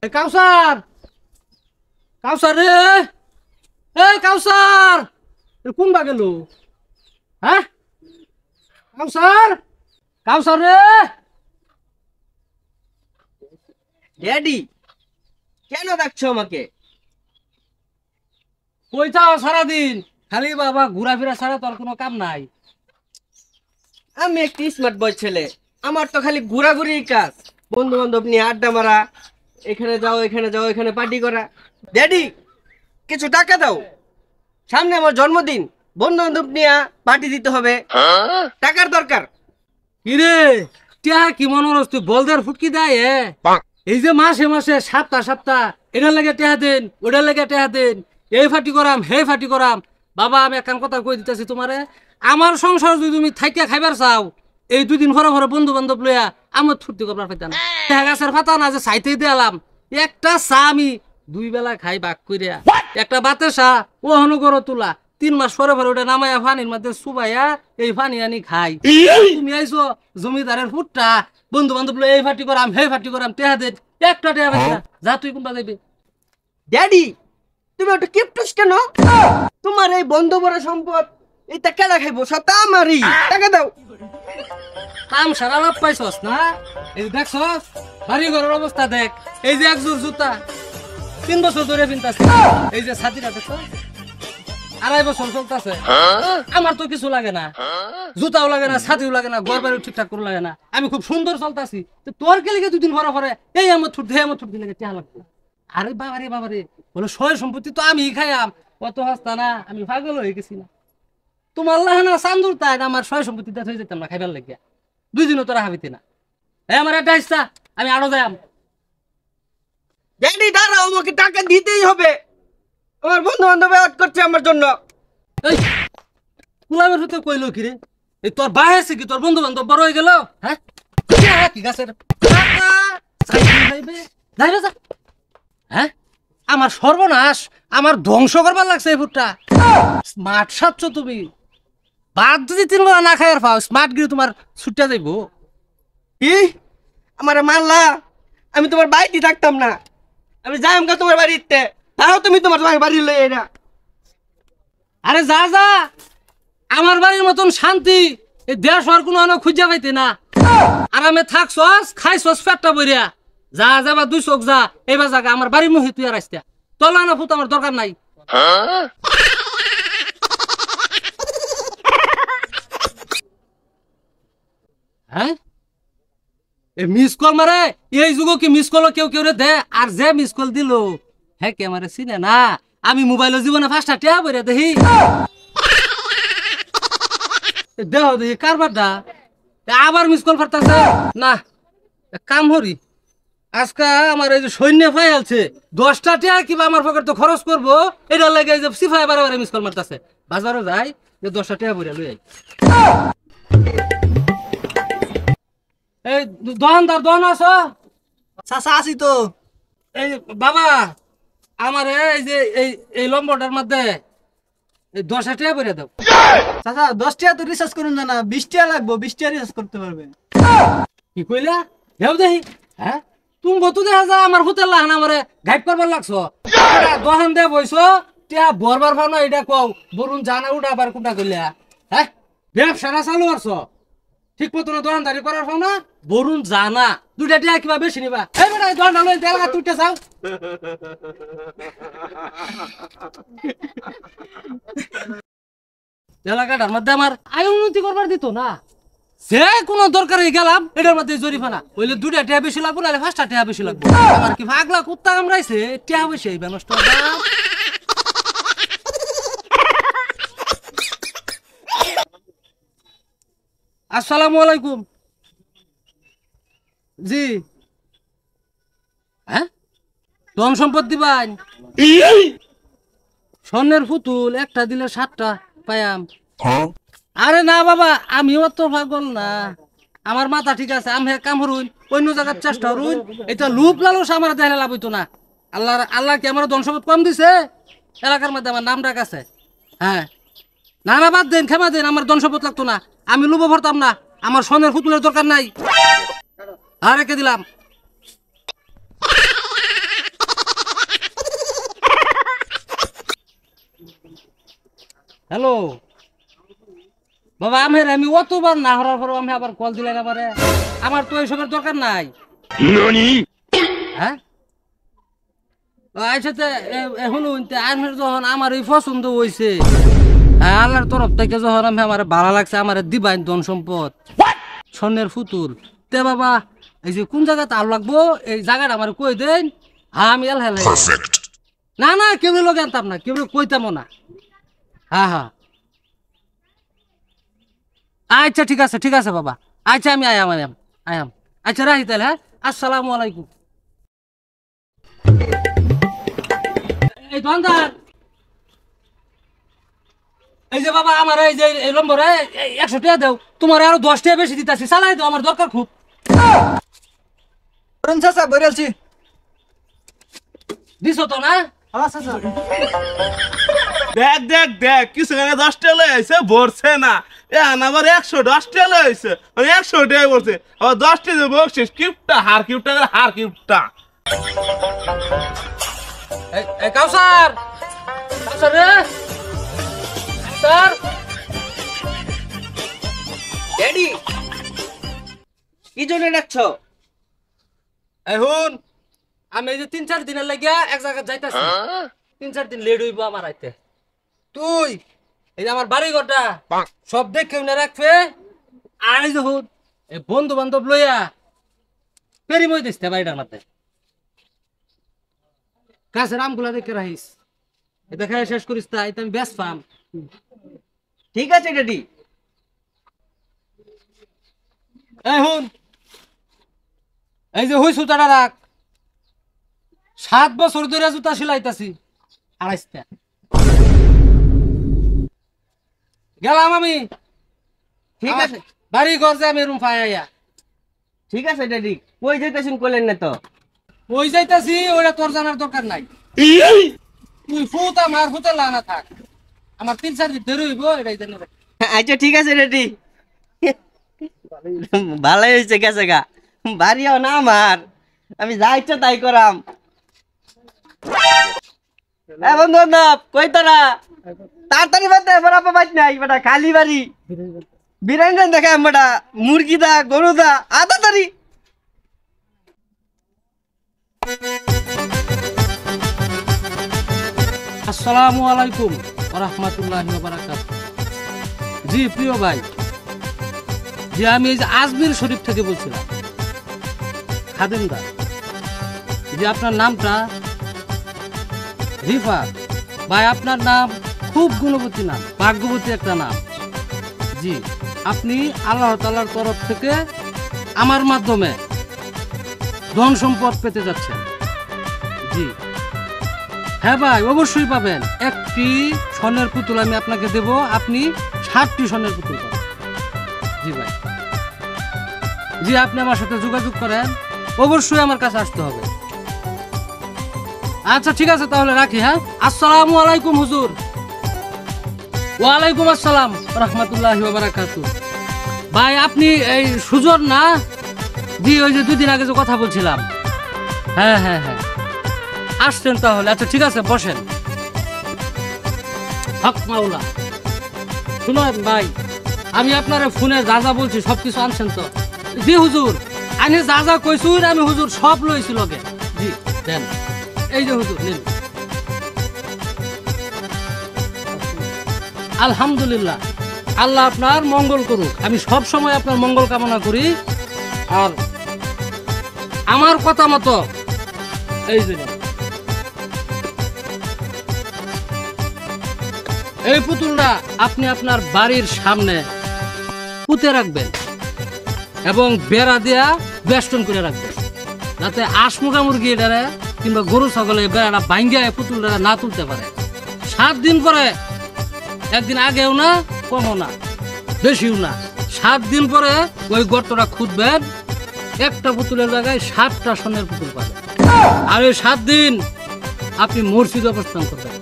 কাউসার কাউসার রে এই কাউসার কোন বা গেল হ্যাঁ কাউসার কাউসার রে ড্যাডি কেন ডাকছো আমাকে? কই যাও সারাদিন খালি বাবা ঘোরাফেরা ছাড়া তোর কোনো কাম নাই। আমি একটি স্মার্ট বয় ছেলে, আমার তো খালি ঘোরাঘুরির কাজ, বন্ধু বান্ধব নিয়ে আড্ডা মারা, এখানে যাও এখানে যাও এখানে পার্টি করা। ড্যাডি কিছু টাকা দাও, সামনে আমার জন্মদিন, বন্ধু বান্ধব নিয়ে পার্টি দিতে হবে, টাকার দরকার। কিরে টিয়া কি মনে হস তুই বলদের ফুটকি দেয় এই যে মাসে মাসে সপ্তাহ সপ্তাহ এটার লাগে টেহা দেন ওটার লাগে টেহা দেন, এই ফাটি করাম হে ফাটি করাম। বাবা আমি একখান কথা কই দিতেছি তোমারে, আমার সংসার যদি তুমি থাইকা খাইবার চাও এই 2 দিন ঘরে বন্ধু বান্ধব লইয়া আমার ফুর্তি করবার পাইতাম না। টেহা গাছের ফাতা না যে চাইতেই দিলাম, একটা চা আমি 2 বেলা খাই বাক করিয়া, একটা বাতে চা ও হনুগর তুলা 3 মাস পরে ওটা নামায়া পানির মধ্যে চুবাইয়া এই পানি আনি খাই। তুমি আইছো জমিদারের ফুটটা বন্ধু বান্ধব লই এই ফাটি করাম হে ফাটি করাম টেহা দেন, একটা টেহা পাইছি না। যা তুই কোনটা যাইবি? ড্যাডি তুমি ওটা কিপটুস কেন? তোমার এই বন্ধু বড় সম্পদ, এটা কেডা খাইবো? সব তো আমারই, টাকা দাও। কাম সারা লাভ পাইছস না? এই দেখছস বাড়ি ঘরের অবস্থা দেখ, এই যে একজোর জুতা 3 বছর ধরে পিনতাছে, এই যে ছাতিটা দেখছস 2.5 বছর চলতেছে। আমার তো কিছু লাগে না, জুতাও লাগে না ছাতিও লাগে না, ঘর বাড়ি ঠিকঠাক করে লাগে না, আমি খুব সুন্দর চলতেছি। তোর কে লিগে 2 দিন পরে এই আমার ছুট দে আমার ছুট দিলে টেহা লাগবে। আরে বাবারে বলে সয় সম্পত্তি তো আমি খাইয়াম, কত হাসতা না, আমি পাগল হয়ে গেছি না। তোমার লাহানা চান্দুর তাই আমার সয় সম্পত্তি হয়ে যেতাম না খাইবার লাগিয়া, 2 দিনও তোরা হাবিতে না। আমার একটা ইচ্ছা আমি আরো যাইম। ড্যাডি দাঁড়াও, আমাকে টাকা দিতেই হবে, আমার বন্ধু বান্ধব ওয়েট করছে আমার জন্য। এই কুলামের হতে কইলো কি রে? এই তোর বাহে আছে কি? তোর বন্ধু বান্ধব বড় হয়ে গেল? হ্যাঁ কি গাছের যাইবে যা। হ্যাঁ আমার সর্বনাশ, আমার ধ্বংস করবার লাগছে এই ফুটটা। স্মার্ট সাচ্ছ তুমি, বাদ যদি 3 বেলা না খাই আর পাও স্মার্ট গিয়ে তোমার ছুটটা যাইবো। কি আমার মারলা? আমি তোমার বাড়িতে থাকতাম না, আমি যাইম গা তোমার বাড়িতে, তাও তুমি তোমার বাড়ি লই না। আরে যা যা, আমার বাড়ির মতন শান্তি এই দেশ আর কোনো অনেক খুঁজা পাইতে না। আরামে থাকছস খাইছস পেটটা বইরা, যা যাবা 2 চোখ যা, এবার জায়গা আমার বাড়ির মুহে তুই আর আসতে তলা না ফুট আমার দরকার নাই। হ্যাঁ মিস কল মারে এই যুগ কি মিস কল কেউ কেউ রে দে, আর যে মিস কল দিল হ্যাঁ কে আমারে চিনে না। আমি মোবাইলের জীবনে 5টা টিয়া বইরা দেখি, দেহ দেখি কারবারটা আবার মিস কল ফারতাছে না। কাম হরি আজকে আমার এই যে সৈন্য ফাই আছে 10টা টিয়া কিবা আমার পকেট তো খরচ করবো, এটা লাগে যে সিফাই বারে মিস কল মারতাছে। বাজারও যাই যে 10টা টিয়া বইরা লই আই। এই দোকানদার আছো? চাচা আছি তো। এই বাবা আমার এই যে এই লম্বটার মধ্যে 10টা টিয়া বইরা দাও। চাচা 10 টাকা তো রিচার্জ করুন না, 20 টাকা লাগবো, 20 টাকা রিচার্জ করতে পারবে। কি কইলা? হেউ দেখি হ্যাঁ তুমি বতু দেখা যা আমার হোটেল লাহান আমারে গাইড করবার লাগছো। দোকান দে বইছো টিয়া বরবার ভাবনা এটা কও, বরুণ জানা উঠা আবার কোনটা কইলা? হ্যাঁ ব্যবসাটা চালু করছো ঠিক মতো দোকানদারি করার ভাবনা, বরুণ জানা 2টা টিয়া কিবা বেশি নিবা। এই বেটা দোকান লই দেলা তুইটা যাও। এলাকাটার মধ্যে আমার আয় উন্নতি করবার দিত না, যে কোনো দরকারে গেলাম এটার মধ্যে জরিফানা বললে 2টা টিয়া বেশি লাগবো, নাহলে 5টা টিয়া বেশি লাগবো। আমার কি পাগলা কুত্তা কামড়াইছে টিয়া বেশি হইবে নষ্ট। আসসালামু আলাইকুম। জি হ্যাঁ ধন সম্পদ দিবান, স্বর্ণের পুতুল একটা দিলে 7টা পায়াম। আরে না বাবা আমি অত পাগল না, আমার মাথা ঠিক আছে, আমি কাম হরুন অন্য জায়গার চেষ্টা হরুন, এটা লুপ লালস আমার দেহে লাভ হইতো না। আল্লাহ কি আমার ধন সম্পদ কম দিছে? এলাকার মধ্যে আমার নাম ডাক আছে। হ্যাঁ না না বাদ দেন, ক্ষমা দেন, আমার ধন সম্পদ লাগতো না, আমি লুবো ভরতাম না, আমার স্বর্ণের পুতুলের দরকার নাই। আর রেখে দিলাম। হ্যালো বাবা আমি অতবার না হওয়ার পর আমি আবার কল দিলেন আবারে আমার তো এইসবের দরকার নাই হ্যাঁ আচ্ছা এখন আমের যখন আমার এই পছন্দ হয়েছে আল্লাহর তরফ থেকে যখন আমি আমার ভালো লাগছে আমার দিবাইন ধন সম্পদ স্বর্ণের ফুতুল তে বাবা এই যে কোন জায়গাতে আলো লাগবো এই জায়গাটা আমার কই দেন হ্যাঁ আমি এল হেলাই না না কেউ লোক আনতাম না কেউ কইতামও না হ্যাঁ হ্যাঁ আচ্ছা ঠিক আছে বাবা আচ্ছা আমি আয়াম আচ্ছা রাখি তাহলে হ্যাঁ আসসালামু আলাইকুম এই দোকানদার এই যে বাবা আমার এই যে এই নম্বরে 100 টাকা দাও তোমার আরো 10 টাকা বেশি দিতেছি চালাই দাও আমার দরকার খুব অরুণ চাচা বেরিয়েছি। দিছো তো না হ্যাঁ চাচা। দেখ দেখ দেখ কিছু 10 টাকা লই আইছে ভরছে না আবার 110 টাকা লই আইছে 100 টাকা ভরছে আবার 10 টাকা বকছিস কিপটা হার কিপটা এই কাউসার রে স্যার ড্যাডি কি জন্য ডাকছো? এখন আমি এই যে 3-4 দিনের লাগিয়া এক জায়গায় যাইতাছি 3-4 দিন লেট হইব আমার আইতে তুই এই যে আমার বাড়ি ঘরটা সব দেখে না রাখবে আর এই যে হুন এই বন্ধু বান্ধব লইয়া পেরি মই দিস বাড়িটার মাথায় গাছের আমগুলা দেখে রাখিস এটা খাই শেষ করিস তাই আমি ব্যস্ত পাম ঠিক আছে ড্যাডি। এই হুন এই যে হুই সুতাটা রাখ 7 বছর ধরে জুতা সিলাইতাছি 28টা গেলাম আমি ঠিক আছে বাড়ি ঘর যে আমি রুম পাইয়া ঠিক আছে ড্যাডি কই যাইতেছেন কইলেন না তো? ওই যাইতাছি ওটা তোর জানার দরকার নাই তুই ফুত আমার ফুতে লানা থাক আমার 3-4 দিন ধরে হইব এটাই জানি রাখ। আচ্ছা ঠিক আছে ড্যাডি ভালোই হয়েছে গেছে গা বাড়িও না আমার আমি যা ইচ্ছা তাই করাম। বন্ধু বান্ধব কই তোরা তাড়াতাড়ি বাদে বরাবর বাদ নাই বেটা খালি বাড়ি বিরিয়ানি দেখা বেটা মুরগি দা গরু দা আদা তাড়ি আসসালামু আলাইকুম ওয়া রাহমাতুল্লাহি ওয়া বারাকাতুহু জি প্রিয় ভাই জি আমি এই যে আজমির শরীফ থেকে বলছিলাম খাদেমদার জি আপনার নামটা রিফা ভাই আপনার নাম খুব গুণবতী নাম ভাগ্যবতী একটা নাম জি আপনি আল্লাহ তাআলার তরফ থেকে আমার মাধ্যমে ধন সম্পদ পেতে যাচ্ছেন জি হ্যাঁ ভাই অবশ্যই পাবেন একটি স্বর্ণের পুতুল আমি আপনাকে দেব আপনি 7টি স্বর্ণের পুতুল পাবেন জি ভাই জি আপনি আমার সাথে যোগাযোগ করেন অবশ্যই আমার কাছে আসতে হবে আচ্ছা ঠিক আছে তাহলে রাখি হ্যাঁ আসসালামু আলাইকুম হুজুর ওয়ালাইকুম আসসালাম রাহমাতুল্লাহি ওয়া বারাকাতুহু ভাই আপনি এই সুজন না জি ওই যে 2 দিন আগে যে কথা বলছিলাম হ্যাঁ আসছেন তাহলে আচ্ছা ঠিক আছে বসেন হক মাওলা শুনুন ভাই আমি আপনার ফোনে যা যা বলছি সবকিছু আনছেন তো জি হুজুর আমি যা যা কইছুন আমি হুজুর সব লইছি লগে জি দেন এই যে হুজুর নিন আলহামদুলিল্লাহ আল্লাহ আপনার মঙ্গল করুক আমি সব সময় আপনার মঙ্গল কামনা করি আর আমার কথা মতো এই যে এই পুতুলটা আপনি আপনার বাড়ির সামনে পুঁতে রাখবেন এবং বেড়া দিয়া বেষ্টন করে রাখবেন যাতে আসমুগা মুরগি এটারে কিংবা গরু ছাগলে বেড়াটা ভাঙ্গিয়া পুতুলটা না তুলতে পারে 7 দিন পরে একদিন আগেও না কমও না বেশিও না 7 দিন পরে ওই গর্তটা খুঁজবেন একটা পুতুলের জায়গায় 7টা স্বর্ণের পুতুল পাবেন আর ওই 7 দিন আপনি মসজিদে অবস্থান করবেন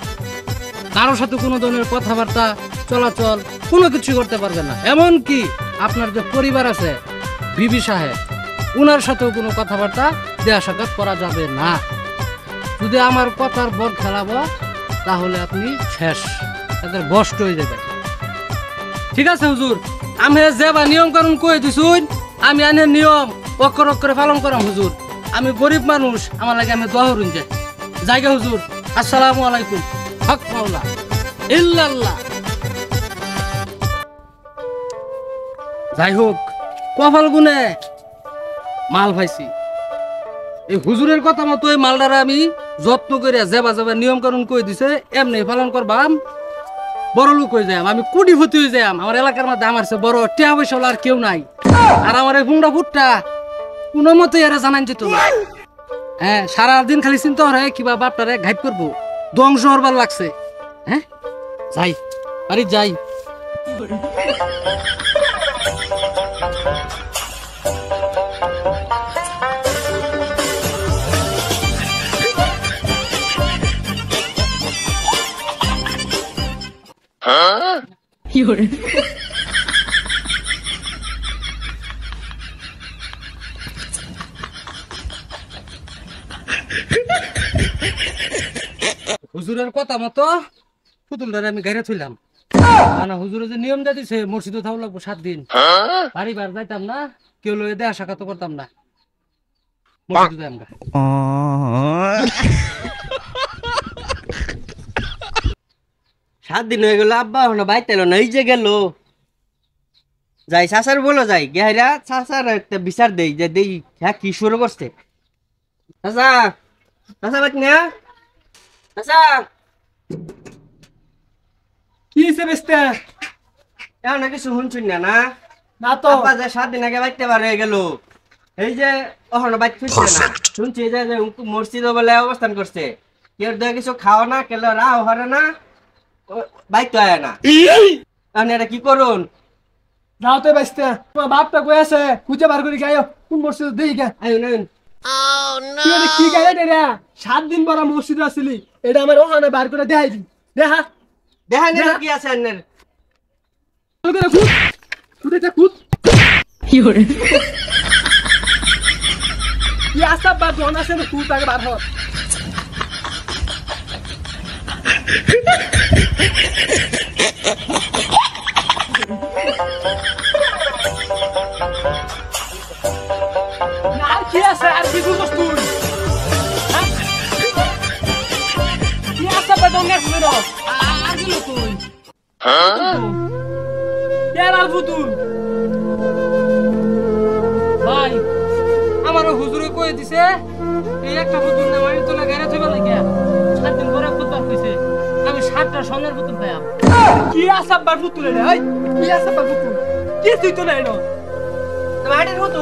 কারোর সাথে কোনো ধরনের কথাবার্তা চলাচল কোনো কিছু করতে পারবেন না এমনকি আপনার যে পরিবার আছে বিবি সাহেব ওনার সাথেও কোনো কথাবার্তা দেয়া সাক্ষাৎ করা যাবে না যদি আমার কথার বর খেলাবো তাহলে আপনি শেষ তাদের কষ্ট হয়ে যাবে। ঠিক আছে হুজুর, আমি যেবা নিয়ম কানুন কই দিছুন আমি আনে নিয়ম অক্ষর অক্ষরে পালন করাম হুজুর। আমি গরিব মানুষ, আমার লাগে আমি দোয়া করুন যে জায়গা হুজুর। আসসালামু আলাইকুম। হক মাওলা ইল্লাল্লাহ। যাই হোক, কপাল গুনে মাল পাইছি। এই হুজুরের কথা মতো এই মালটারে আমি যত্ন করে যেবা যেবা নিয়ম কানুন কই দিছে এমনি পালন করবাম, বড় লোক হয়ে যাম, আমি কোটিপতি হয়ে যাম। আমার এলাকার মধ্যে আমার সে বড় টিয়া পয়সা আর কেউ নাই। আর আমার এই গুন্ডা ফুটটা কোনো মতে এরা জানান যেত না। হ্যাঁ, সারাদিন খালি চিন্তা করে কিবা বাপটারে ঘাইট করবো, ধ্বংস হবার লাগছে। হ্যাঁ, যাই বাড়ি যাই। হুজুরের কথা মতো পুতুলটারে আমি গাড়ি থইলাম। না হুজুরে যে নিয়ম দিয়ে দিছে মসজিদে থাকা লাগবো 7 দিন, বাড়ি বার যাইতাম না, কেউ লয়ে দেয়া সাক্ষাৎ করতাম না, মসজিদে আমরা। 7 দিন হয়ে গেল, আব্বা এখনো বাইতে এলো না, এই যে গেল। যাই চাচার বলো, যাই গেহাইরা চাচার একটা বিচার দেই যে দেই হ্যাঁ কি শুরু করছে। চাচা, চাচা বাইত না, চাচা কি হিসেবে বেচতে? এখন কিছু শুনছুন না না? না তো। আব্বা যে 7 দিন আগে বাইতে বার হয়ে গেল, এই যে এখনো বাইতে ফিরছে না। শুনছি যে মসজিদে বলে অবস্থান করছে, কেউ দেয় কিছু খাও না, কেউ রাও হরে না, বাইতে হয় না। এখন এটা কি করুন? যাও তো বেচতে, তোমার বাপটা কই আছে খুঁজে বার করে গায়ো কোন মসজিদ দেই গে। আইন আইন তুই এটা কি গায়ে রে? 7 দিন পর মসজিদে আসলি, এটা আমার ওখানে বার করে দেখাই দি। দেখা দেখাই না কি আছে আন্নের। ভালো করে খুঁজ, খুঁজে খুঁজ। কি আসা বার জন আছে না, খুঁজ আগে বার হ। আর কি আছে? আর কি করছিস তুই? হ্যাঁ? কি আসা বার জন আছে না? আর কি লোক কই? কে আর ফুতুল? ভাই, আমার হুজুরে কই দিছে এই একটা পুতুল না আমি তোলা গাড়ি থইবা লাগে 7 দিন পরে পুতুল কইছে আমি 7টা সোনার পুতুল পাইম। কি আসা বার ফুতুল রে? এই কি আসা বার ফুতুল? কি তুই তো নাই না? মাটির মতো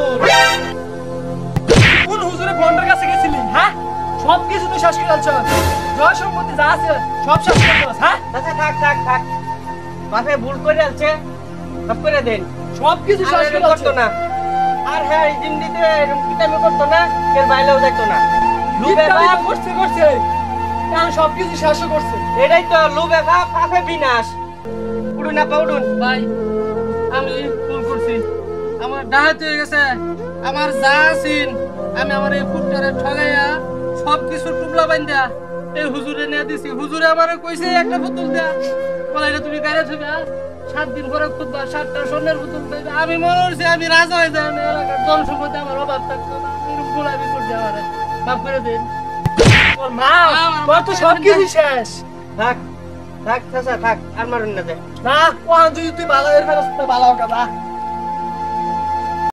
কোন হুজুরে বন্ডার কাছে গেছিলি? হ্যাঁ, সব কিছু তুই শেষ করে আলছ। জয় সম্পত্তি যা আছে সব শেষ করে দিস। হ্যাঁ, আচ্ছা থাক থাক থাক, বাপে ভুল করে আছে, মাফ করে দেন। সব কিছু আর শেষ এরকম করে করতো না, আর হ্যাঁ এই জিন্দিতে এরকম কিতামি করতো না, কেউ বাইরেও যাইতো না। লুবে বাপ করছে করছে, এখন সব কিছু শেষ করছে। এটাই তো, লুবে বাপ পাপে বিনাশ। উড়ুন না পাউডুন। ভাই, আমি ভুল করছি, আমার ডাহাত হয়ে গেছে। আমার যা আছিন আমি আমার এই ফুটটারে ঠগাইয়া সব কিছু টুকলা বাইন্দা এই হুজুরে নিয়ে দিছি। হুজুরে আমারে কইছে একটা পুতুল দেয়া, বলে এটা তুমি গাড়ি থইবা 7 দিন পরে খুঁজবা 7টা সোনার পুতুল পাইবা। আমি মনে হচ্ছে আমি রাজা হয়ে যাই, এলাকার জন সম্পত্তি আমার অভাব থাকতো না। এরকম গোলামি করছে আমারে, মাফ করে দিন। তোর মা তোর তো সব কিছু শেষ। থাক থাক চাচা থাক, আর মারুন না যায়। না, ওখান তুই ভালো এর ফেরত ভালো কথা।